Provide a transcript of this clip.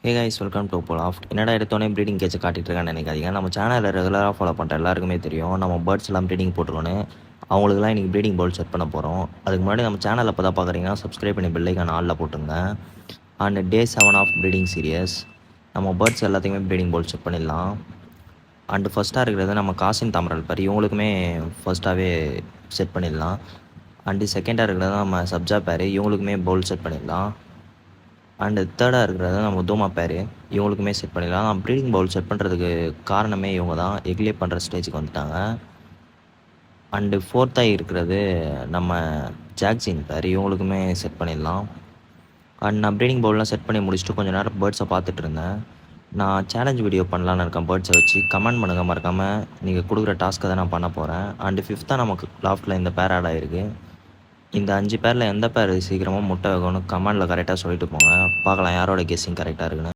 Hey guys welcome to போலாஃப்ட். என்னடா எடுத்தோடனே ப்ரீடிங் கேட்சை காட்டிட்டு இருக்கான்னு நினைக்காதீங்க. நம்ம சேனலில் ரெகுலராக ஃபாலோ பண்ணுற எல்லாருக்குமே தெரியும் நம்ம பேர்ட்ஸ் எல்லாம் ப்ரீடிங் போட்டுருவோன்னு. அவங்களுக்குலாம் இன்றைக்கி ப்ரீடிங் பவுல் செட் பண்ண போகிறோம். அதுக்கு முன்னாடி நம்ம சேனலில் இப்போ தான் பார்க்குறீங்கன்னா சப்ஸ்கிரைப் பண்ணி பெல்லைக்கான ஆளில் போட்டுருங்க. And day 7 of breeding series நம்ம பேர்ட்ஸ் எல்லாத்தையுமே ப்ரீடிங் பவுல் செட் பண்ணிடலாம். அண்டு ஃபஸ்ட்டாக இருக்கிறது நம்ம காசின் தாமரல் பாரு, இவங்களுக்குமே ஃபஸ்ட்டாகவே செட் பண்ணிடலாம். அண்டு செகண்டாக இருக்கிறது நம்ம சப்ஜா பேர், இவங்களுக்குமே பவுல் செட் பண்ணிடலாம். அண்டு தேர்டாக இருக்கிறது நம்ம தூமா பேர், இவங்களுக்குமே செட் பண்ணிடலாம். நான் ப்ரீடிங் பவுல் செட் பண்ணுறதுக்கு காரணமே இவங்க தான். எக்லே பண்ணுற ஸ்டேஜுக்கு வந்துட்டாங்க. அண்டு ஃபோர்த்தாக இருக்கிறது நம்ம ஜாக்சின் பேர், இவங்களுக்குமே செட் பண்ணிடலாம். அண்ட் நான் ப்ரீடிங் பவுல்லாம் செட் பண்ணி முடிச்சுட்டு கொஞ்சம் நேரம் பேர்ட்ஸை பார்த்துட்டு இருந்தேன். நான் சேலஞ்ச் வீடியோ பண்ணலான்னு இருக்கேன் பேர்ட்ஸை வச்சு. கமெண்ட் பண்ணுங்கள் மறக்காமல். நீங்கள் கொடுக்குற டாஸ்க்கை தான் நான் பண்ண போகிறேன். அண்டு 5th நமக்கு லாஃப்ட்டில் இந்த பேர் ஆட் ஆகிருக்கு. இந்த 5 பேரில் எந்த பேர் சீக்கிரமாக முட்டை வைக்கணும் கமெண்டில் கரெக்டாக சொல்லிட்டு போங்க. பார்க்கலாம் யாரோட கெஸ்ஸிங் கரெக்டாக இருக்குன்னு.